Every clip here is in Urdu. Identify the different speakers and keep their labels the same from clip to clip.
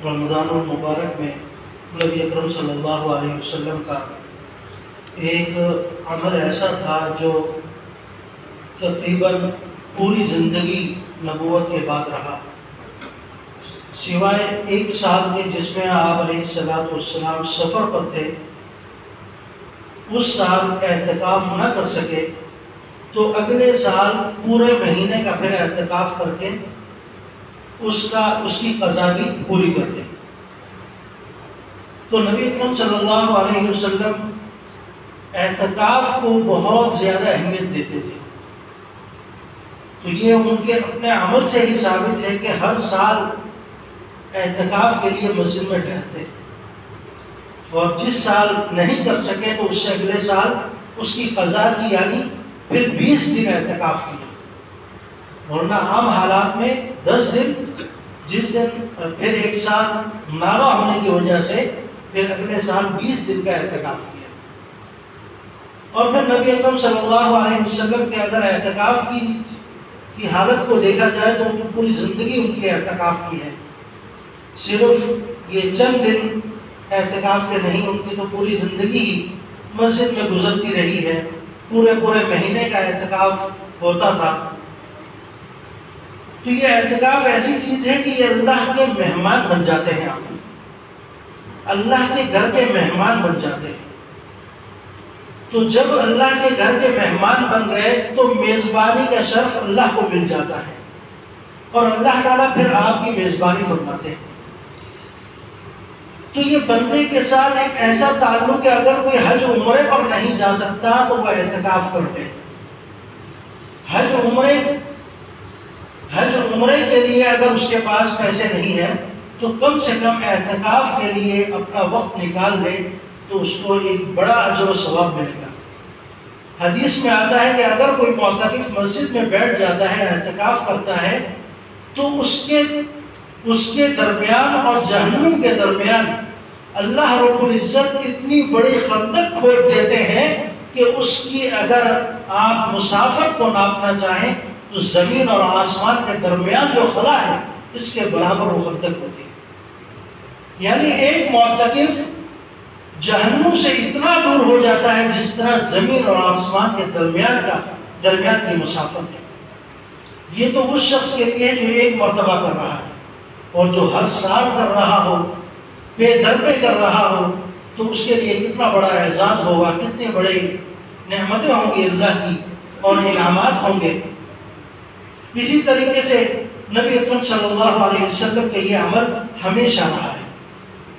Speaker 1: رمضان المبارک میں نبی اکرم صلی اللہ علیہ وسلم کا ایک عمل ایسا تھا جو تقریباً پوری زندگی نبوت کے بعد رہا، سوائے ایک سال کے جس میں آپ علیہ السلام سفر پر تھے، اس سال اعتکاف نہ کر سکے تو اگلے سال پورے مہینے کا پھر اعتکاف کر کے اس کی قضا بھی پوری کر دیں۔ تو نبی اکرم صلی اللہ علیہ وسلم اعتکاف کو بہت زیادہ اہمیت دیتے تھے، تو یہ ان کے اپنے عمل سے ہی ثابت ہے کہ ہر سال اعتکاف کے لیے مسجد میں ٹھہرتے، اور جس سال نہیں کر سکے تو اس سے اگلے سال اس کی قضا کی، یعنی پھر 20 دن اعتکاف کیا، ورنہ عام حالات میں 10 دن، جس دن پھر ایک سال ناروا ہونے کی وجہ سے پھر اگلے سال 20 دن کا اعتکاف کیا۔ اور پھر نبی اکرم صلی اللہ علیہ وسلم کے اگر اعتکاف کی حالت کو دیکھا جائے تو پوری زندگی ان کے اعتکاف کی ہے، صرف یہ چند دن اعتکاف کے نہیں، ان کی تو پوری زندگی ہی مسجد میں گزرتی رہی ہے، پورے مہینے کا اعتکاف ہوتا تھا۔ تو یہ اعتکاف ایسی چیز ہے کہ یہ اللہ کے مہمان بن جاتے ہیں، آپ اللہ کے گھر کے مہمان بن جاتے ہیں۔ تو جب اللہ کے گھر کے مہمان بن گئے تو میزبانی کا شرف اللہ کو مل جاتا ہے، اور اللہ تعالیٰ پھر آپ کی میزبانی فرماتے ہیں۔ تو یہ بندے کے ساتھ ایک ایسا تعلق ہے، اگر کوئی حج عمرے پر نہیں جا سکتا تو وہ اعتکاف کرتے ہیں۔ حج عمرے کے لیے اگر اس کے پاس پیسے نہیں ہیں تو کم سے کم اعتکاف کے لیے اپنا وقت نکال لے تو اس کو ایک بڑا اجر و ثواب ملے گا۔ حدیث میں آتا ہے کہ اگر کوئی معتکف مسجد میں بیٹھ جاتا ہے، اعتکاف کرتا ہے، تو اس کے درمیان اور جہنم کے درمیان اللہ رب العزت اتنی بڑی خندق کھود دیتے ہیں کہ اس کی اگر آپ مسافر کو ناپنا چاہیں تو زمین اور آسمان کے درمیان جو خلا ہے اس کے برابر وہ خندق ہوتی ہے۔ یعنی ایک معتکف جہنم سے اتنا دور ہو جاتا ہے جس طرح زمین اور آسمان کے درمیان کی مسافت ہے۔ یہ تو اس شخص کے لیے جو ایک مرتبہ کر رہا ہے، اور جو ہر سال کر رہا ہو، پے در پہ کر رہا ہو، تو اس کے لیے کتنا بڑا اعزاز ہوگا، کتنی بڑی نعمتیں ہوں گی اللہ کی اور انعامات ہوں گے۔ اسی طریقے سے نبی اکرم صلی اللہ علیہ وسلم کا یہ عمل ہمیشہ رہا ہے،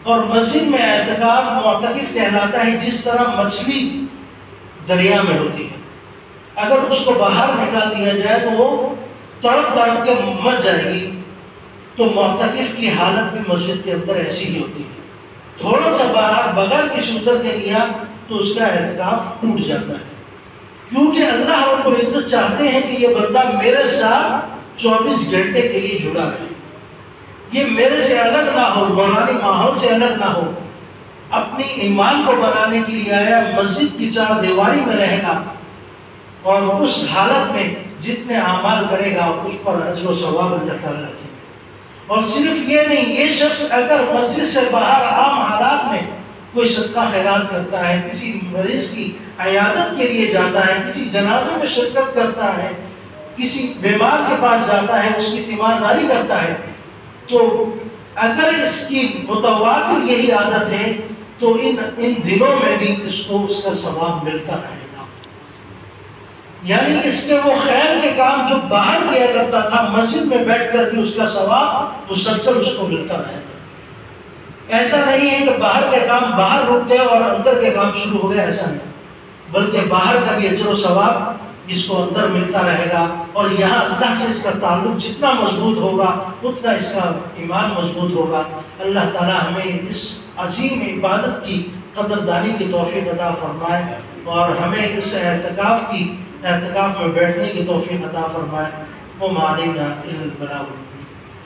Speaker 1: اور مسجد میں اعتکاف معتکف کہلاتا ہے جس طرح مچھلی دریا میں ہوتی ہے، اگر اس کو باہر نکال دیا جائے تو وہ تڑپ کے مر جائے گی، تو معتکف کی حالت بھی مسجد کے اندر ایسی ہی ہوتی ہے، تھوڑا سا باہر بغیر کسی عذر کے لیا تو اس کا اعتکاف ٹوٹ جاتا ہے، کیونکہ اللہ رب العزت چاہتے ہیں کہ یہ بندہ میرے ساتھ 24 گھنٹے کے لیے جڑا رہے، یہ میرے سے الگ نہ ہو، روحانی ماحول سے الگ نہ ہو، اپنی ایمان کو بنانے کے لیے آیا، مسجد کی چار دیواری میں رہے گا، اور اس حالت میں جتنے اعمال کرے گا اس پر اجر و ثواب اللہ تعالیٰ رکھے گا۔ اور صرف یہ نہیں، یہ شخص اگر مسجد سے باہر عام حالات میں کوئی صدقہ خیرات کرتا ہے، کسی مریض کی عیادت کے لیے جاتا ہے، کسی جنازے میں شرکت کرتا ہے، کسی بیمار کے پاس جاتا ہے، اس کی تیمارداری کرتا ہے، تو اگر اس کی متواتر یہی عادت ہے تو ان دنوں میں بھی اس کو اس کا ثواب ملتا رہے گا۔ یعنی اس کے وہ خیر کے کام جو باہر کیا کرتا تھا، مسجد میں بیٹھ کر بھی اس کا ثواب مسلسل اس کو ملتا رہے گا۔ ایسا نہیں ہے کہ باہر کے کام باہر رک گئے اور اندر کے کام شروع ہو گئے، ایسا نہیں، بلکہ باہر کا بھی اجر و ثواب اس کو اندر ملتا رہے گا، اور یہاں اللہ سے اس کا تعلق جتنا مضبوط ہوگا اتنا اس کا ایمان مضبوط ہوگا۔ اللہ تعالی ہمیں اس عظیم عبادت کی قدردانی کی توفیق عطا فرمائے، اور ہمیں اس اعتکاف میں بیٹھنے کی توفیق عطا فرمائے۔ وما علینا الا البلاغ۔